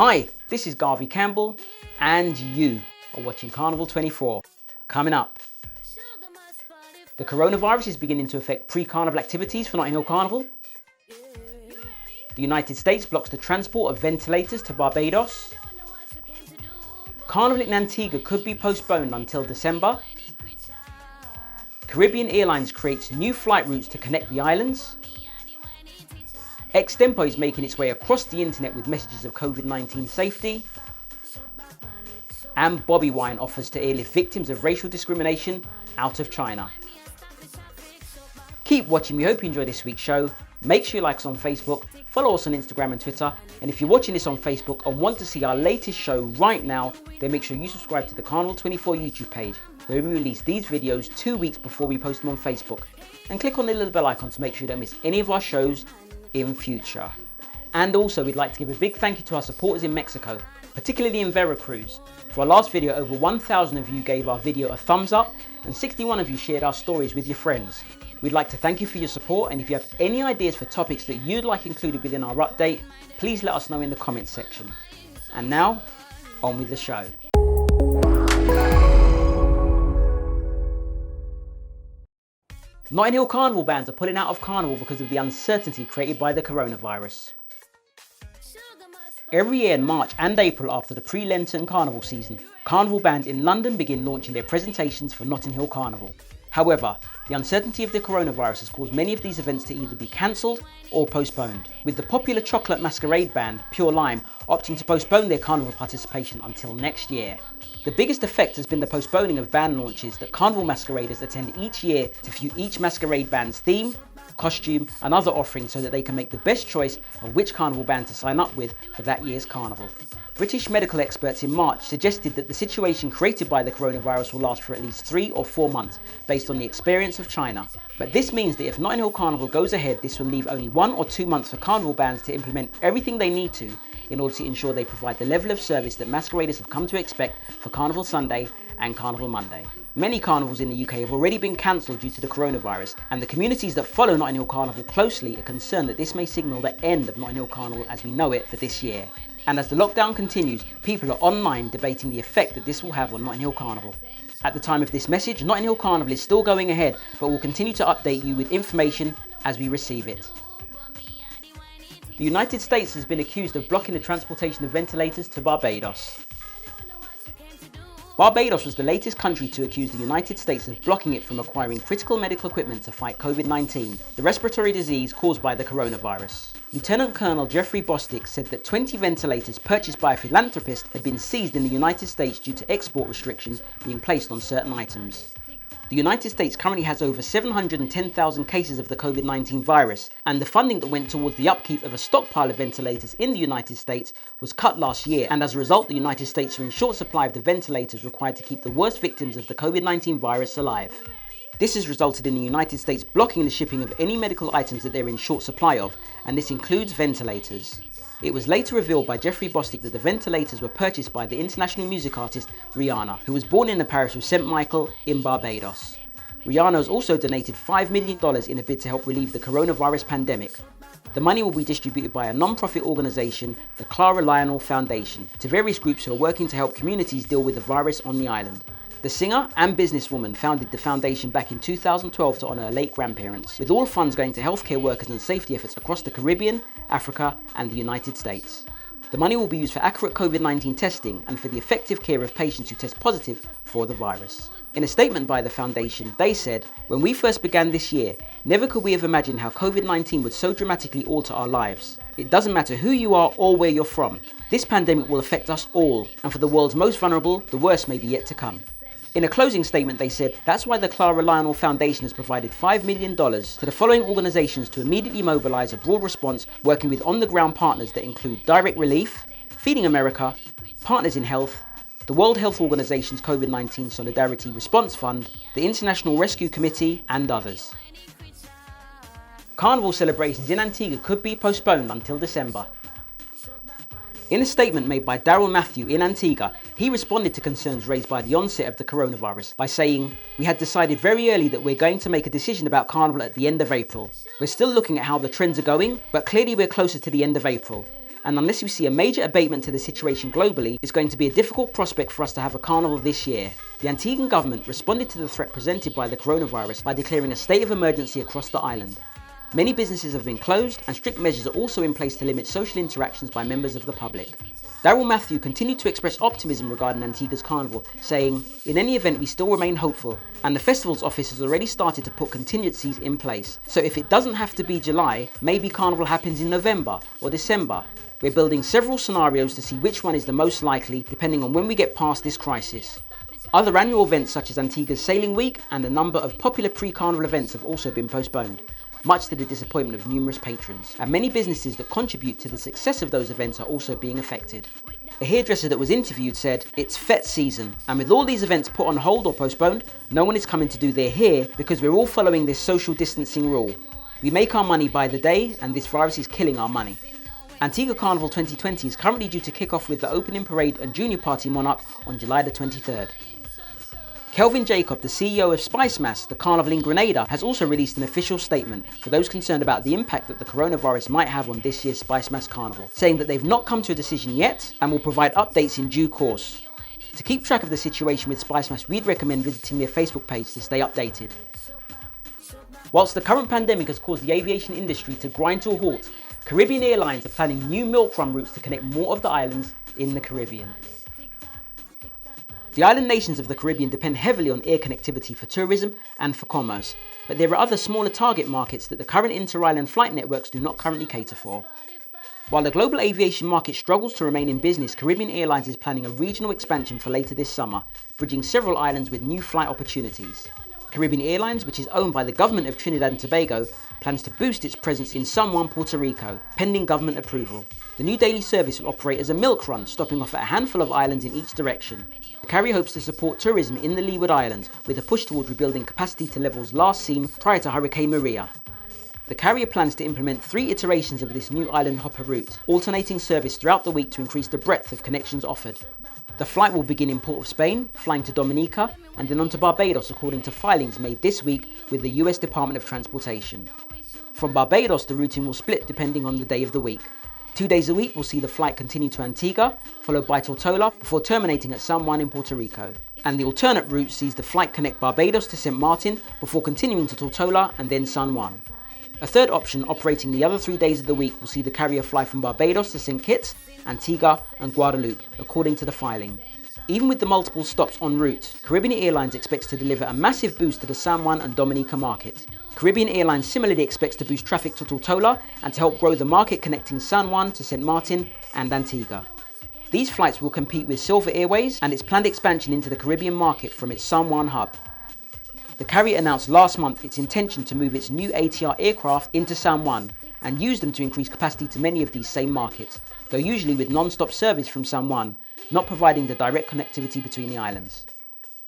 Hi, this is Garvey Campbell, and you are watching Carnival 24. Coming up, the coronavirus is beginning to affect pre-Carnival activities for Notting Hill Carnival. The United States blocks the transport of ventilators to Barbados. Carnival in Antigua could be postponed until December. Caribbean Airlines creates new flight routes to connect the islands. Extempo is making its way across the internet with messages of COVID-19 safety. And Bobi Wine offers to airlift victims of racial discrimination out of China. Keep watching. We hope you enjoy this week's show. Make sure you like us on Facebook, follow us on Instagram and Twitter, and if you're watching this on Facebook and want to see our latest show right now, then make sure you subscribe to the Carnival 24 YouTube page, where we release these videos 2 weeks before we post them on Facebook. And click on the little bell icon to make sure you don't miss any of our shows in future. And also, we'd like to give a big thank you to our supporters in Mexico, particularly in Veracruz. For our last video, over 1,000 of you gave our video a thumbs up and 61 of you shared our stories with your friends. We'd like to thank you for your support, and if you have any ideas for topics that you'd like included within our update, please let us know in the comments section. And now, on with the show. Notting Hill Carnival bands are pulling out of Carnival because of the uncertainty created by the coronavirus. Every year in March and April after the pre-Lenten Carnival season, Carnival bands in London begin launching their presentations for Notting Hill Carnival. However, the uncertainty of the coronavirus has caused many of these events to either be cancelled or postponed, with the popular chocolate masquerade band Pure Lime opting to postpone their Carnival participation until next year. The biggest effect has been the postponing of band launches that Carnival masqueraders attend each year to view each masquerade band's theme, costume and other offerings so that they can make the best choice of which Carnival band to sign up with for that year's Carnival. British medical experts in March suggested that the situation created by the coronavirus will last for at least 3 or 4 months based on the experience of China. But this means that if Notting Hill Carnival goes ahead, this will leave only 1 or 2 months for Carnival bands to implement everything they need to in order to ensure they provide the level of service that masqueraders have come to expect for Carnival Sunday and Carnival Monday. Many carnivals in the UK have already been cancelled due to the coronavirus, and the communities that follow Notting Hill Carnival closely are concerned that this may signal the end of Notting Hill Carnival as we know it for this year. And as the lockdown continues, people are online debating the effect that this will have on Notting Hill Carnival. At the time of this message, Notting Hill Carnival is still going ahead, but will continue to update you with information as we receive it. The United States has been accused of blocking the transportation of ventilators to Barbados. Barbados was the latest country to accuse the United States of blocking it from acquiring critical medical equipment to fight COVID-19, the respiratory disease caused by the coronavirus. Lieutenant Colonel Jeffrey Bostic said that 20 ventilators purchased by a philanthropist had been seized in the United States due to export restrictions being placed on certain items. The United States currently has over 710,000 cases of the COVID-19 virus, and the funding that went towards the upkeep of a stockpile of ventilators in the United States was cut last year, and as a result the United States are in short supply of the ventilators required to keep the worst victims of the COVID-19 virus alive. This has resulted in the United States blocking the shipping of any medical items that they're in short supply of, and this includes ventilators. It was later revealed by Jeffrey Bostic that the ventilators were purchased by the international music artist Rihanna, who was born in the parish of St. Michael in Barbados. Rihanna has also donated $5 million in a bid to help relieve the coronavirus pandemic. The money will be distributed by a non-profit organisation, the Clara Lionel Foundation, to various groups who are working to help communities deal with the virus on the island. The singer and businesswoman founded the foundation back in 2012 to honour her late grandparents, with all funds going to healthcare workers and safety efforts across the Caribbean, Africa and the United States. The money will be used for accurate COVID-19 testing and for the effective care of patients who test positive for the virus. In a statement by the foundation, they said, "When we first began this year, never could we have imagined how COVID-19 would so dramatically alter our lives. It doesn't matter who you are or where you're from. This pandemic will affect us all, and for the world's most vulnerable, the worst may be yet to come." In a closing statement, they said, "That's why the Clara Lionel Foundation has provided $5 million to the following organisations to immediately mobilise a broad response working with on-the-ground partners that include Direct Relief, Feeding America, Partners in Health, the World Health Organization's COVID-19 Solidarity Response Fund, the International Rescue Committee and others." Carnival celebrations in Antigua could be postponed until December. In a statement made by Daryl Matthew in Antigua, he responded to concerns raised by the onset of the coronavirus by saying, "We had decided very early that we're going to make a decision about Carnival at the end of April. We're still looking at how the trends are going, but clearly we're closer to the end of April. and unless we see a major abatement to the situation globally, it's going to be a difficult prospect for us to have a carnival this year. The Antiguan government responded to the threat presented by the coronavirus by declaring a state of emergency across the island. Many businesses have been closed, and strict measures are also in place to limit social interactions by members of the public. Daryl Matthew continued to express optimism regarding Antigua's carnival, saying, "In any event, we still remain hopeful, and the festival's office has already started to put contingencies in place. So if it doesn't have to be July, maybe carnival happens in November or December. We're building several scenarios to see which one is the most likely, depending on when we get past this crisis." Other annual events such as Antigua's Sailing Week and a number of popular pre-carnival events have also been postponed, much to the disappointment of numerous patrons, and many businesses that contribute to the success of those events are also being affected. A hairdresser that was interviewed said, "It's fete season, and with all these events put on hold or postponed, no one is coming to do their hair because we're all following this social distancing rule. We make our money by the day, and this virus is killing our money." Antigua Carnival 2020 is currently due to kick off with the opening parade and junior party monarch on July the 23rd. Kelvin Jacob, the CEO of Spice Mass, the carnival in Grenada, has also released an official statement for those concerned about the impact that the coronavirus might have on this year's Spice Mass Carnival, saying that they've not come to a decision yet and will provide updates in due course. To keep track of the situation with Spice Mass, we'd recommend visiting their Facebook page to stay updated. Whilst the current pandemic has caused the aviation industry to grind to a halt, Caribbean Airlines are planning new milk run routes to connect more of the islands in the Caribbean. The island nations of the Caribbean depend heavily on air connectivity for tourism and for commerce, but there are other smaller target markets that the current inter-island flight networks do not currently cater for. While the global aviation market struggles to remain in business, Caribbean Airlines is planning a regional expansion for later this summer, bridging several islands with new flight opportunities. Caribbean Airlines, which is owned by the government of Trinidad and Tobago, plans to boost its presence in San Juan, Puerto Rico, pending government approval. The new daily service will operate as a milk run, stopping off at a handful of islands in each direction. The carrier hopes to support tourism in the Leeward Islands, with a push towards rebuilding capacity to levels last seen prior to Hurricane Maria. The carrier plans to implement 3 iterations of this new island hopper route, alternating service throughout the week to increase the breadth of connections offered. The flight will begin in Port of Spain, flying to Dominica, and then on to Barbados according to filings made this week with the US Department of Transportation. From Barbados, the routing will split depending on the day of the week. 2 days a week will see the flight continue to Antigua, followed by Tortola, before terminating at San Juan in Puerto Rico. And the alternate route sees the flight connect Barbados to St. Martin, before continuing to Tortola and then San Juan. A third option, operating the other 3 days of the week, will see the carrier fly from Barbados to St. Kitts, Antigua and Guadeloupe, according to the filing. Even with the multiple stops en route, Caribbean Airlines expects to deliver a massive boost to the San Juan and Dominica market. Caribbean Airlines similarly expects to boost traffic to Tortola and to help grow the market connecting San Juan to St. Martin and Antigua. These flights will compete with Silver Airways and its planned expansion into the Caribbean market from its San Juan hub. The carrier announced last month its intention to move its new ATR aircraft into San Juan and use them to increase capacity to many of these same markets, though usually with non-stop service from San Juan, not providing the direct connectivity between the islands.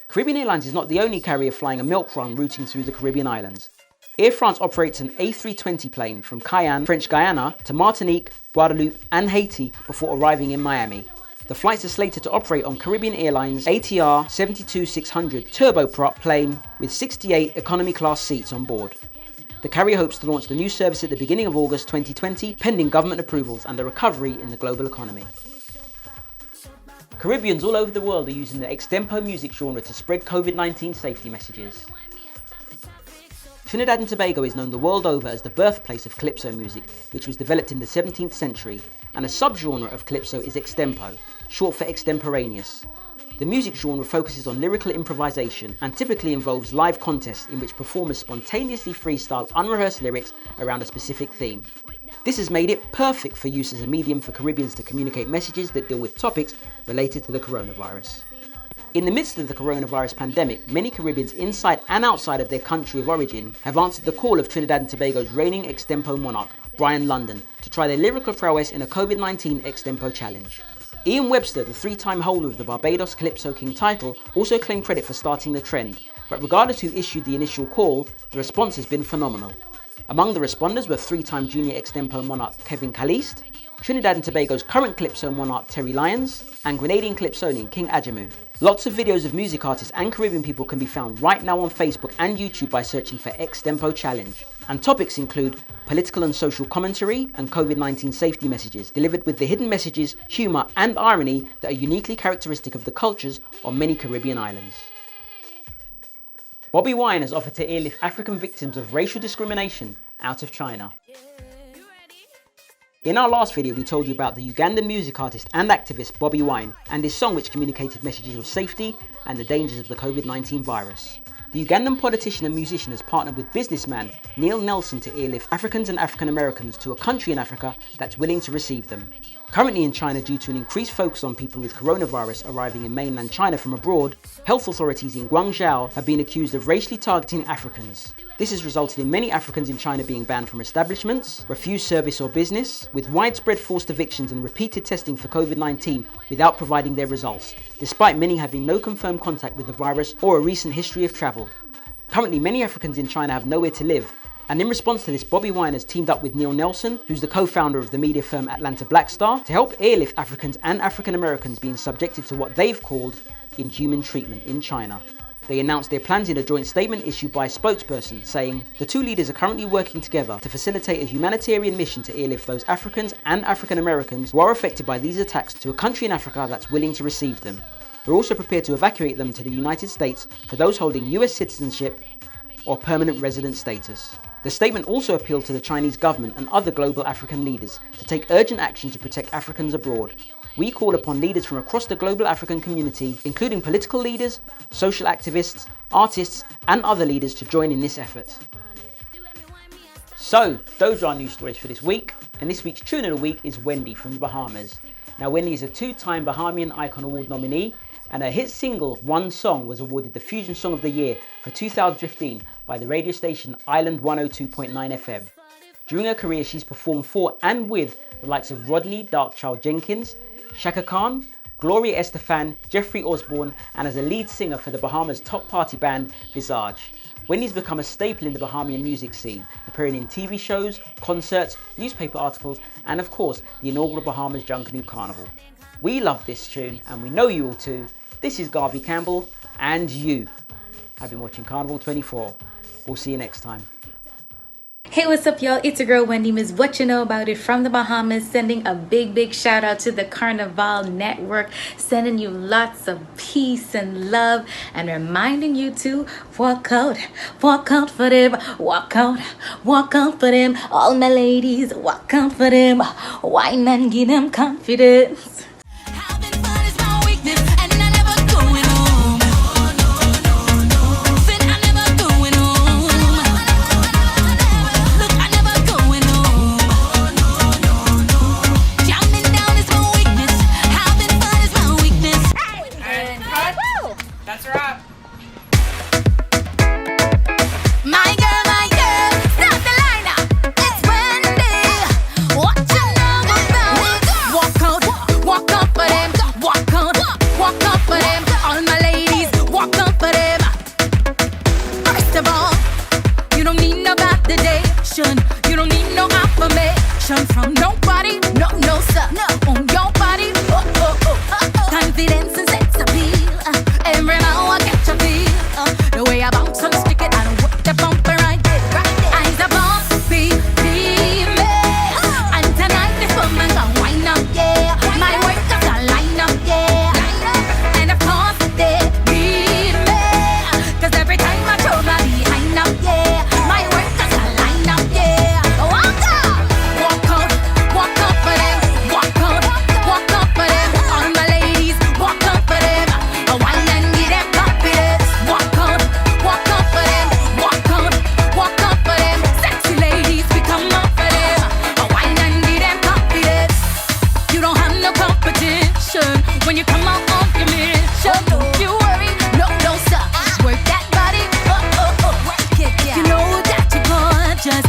Caribbean Airlines is not the only carrier flying a milk run routing through the Caribbean islands. Air France operates an A320 plane from Cayenne, French Guiana, to Martinique, Guadeloupe and Haiti before arriving in Miami. The flights are slated to operate on Caribbean Airlines' ATR 72-600 turboprop plane with 68 economy class seats on board. The carrier hopes to launch the new service at the beginning of August 2020, pending government approvals and a recovery in the global economy. Caribbeans all over the world are using the Extempo music genre to spread COVID-19 safety messages. Trinidad and Tobago is known the world over as the birthplace of calypso music, which was developed in the 17th century, and a subgenre of calypso is extempo, short for extemporaneous. The music genre focuses on lyrical improvisation and typically involves live contests in which performers spontaneously freestyle unrehearsed lyrics around a specific theme. This has made it perfect for use as a medium for Caribbeans to communicate messages that deal with topics related to the coronavirus. In the midst of the coronavirus pandemic, many Caribbeans inside and outside of their country of origin have answered the call of Trinidad and Tobago's reigning extempo monarch, Brian London, to try their lyrical prowess in a COVID-19 extempo challenge. Ian Webster, the 3-time holder of the Barbados Calypso King title, also claimed credit for starting the trend, but regardless who issued the initial call, the response has been phenomenal. Among the responders were 3-time junior extempo monarch Kevin Caliste, Trinidad and Tobago's current calypso monarch Terry Lyons, and Grenadian calypsonian King Ajamu. Lots of videos of music artists and Caribbean people can be found right now on Facebook and YouTube by searching for Extempo Challenge. and topics include political and social commentary and COVID-19 safety messages, delivered with the hidden messages, humour and irony that are uniquely characteristic of the cultures on many Caribbean islands. Bobi Wine has offered to airlift African victims of racial discrimination out of China. In our last video, we told you about the Ugandan music artist and activist Bobi Wine and his song which communicated messages of safety and the dangers of the COVID-19 virus. The Ugandan politician and musician has partnered with businessman Neil Nelson to airlift Africans and African Americans to a country in Africa that's willing to receive them. Currently in China, due to an increased focus on people with coronavirus arriving in mainland China from abroad, health authorities in Guangzhou have been accused of racially targeting Africans. This has resulted in many Africans in China being banned from establishments, refused service or business, with widespread forced evictions and repeated testing for COVID-19 without providing their results, despite many having no confirmed contact with the virus or a recent history of travel. Currently, many Africans in China have nowhere to live, and in response to this, Bobi Wine has teamed up with Neil Nelson, who's the co-founder of the media firm Atlanta Black Star, to help airlift Africans and African Americans being subjected to what they've called inhuman treatment in China. They announced their plans in a joint statement issued by a spokesperson, saying, "The two leaders are currently working together to facilitate a humanitarian mission to airlift those Africans and African Americans who are affected by these attacks to a country in Africa that's willing to receive them. We're also prepared to evacuate them to the United States for those holding US citizenship or permanent resident status." The statement also appealed to the Chinese government and other global African leaders to take urgent action to protect Africans abroad. We call upon leaders from across the global African community, including political leaders, social activists, artists, and other leaders to join in this effort. So, those are our news stories for this week, and this week's Tune of the Week is Wendi from the Bahamas. Now, Wendi is a two-time Bahamian Icon Award nominee, and her hit single, One Song, was awarded the Fusion Song of the Year for 2015 by the radio station Island 102.9 FM. During her career, she's performed for and with the likes of Rodney Darkchild Jenkins, Shaka Khan, Gloria Estefan, Jeffrey Osborne, and as a lead singer for the Bahamas' top party band, Visage. Wendy's become a staple in the Bahamian music scene, appearing in TV shows, concerts, newspaper articles, and of course, the inaugural Bahamas Junkanoo Carnival. We love this tune, and we know you all too. This is Garvey Campbell, and you have been watching Carnival 24. We'll see you next time. Hey, what's up, y'all? It's your girl Wendi, Miss What You Know About It from the Bahamas, sending a big shout out to the Carnevale network, sending you lots of peace and love, and reminding you to walk out for them, walk out for them, all my ladies, walk out for them, wine and give them confidence. That's a wrap. My girl, start the lineup. It's Wendi. What you know about it? Walk out for them. Walk out for them. All my ladies, walk out for them. First of all, you don't need no validation. You don't need no affirmation from nobody. No, sir. No, on your body. Confidence and sex appeal. Every now I catch a feel the way I bounce on the stick it and work the bumper right there. Eyes above, be female. And tonight this woman gon' wind up, yeah. My work got a line up, yeah. And of course they need me, 'cause every time I throw my behind up, yeah. My work got a line up, yeah. Walk out for them. Walk out for them. All my ladies, walk out for them. Wine and give them confidence. Walk out for them. Walk out for them. Sexy ladies, we come out for them. Wine and give them confidence. You don't have no competition when you come out on your mission. Don't you worry, no sir. Work that body, work it, yeah. You know that you're gorgeous.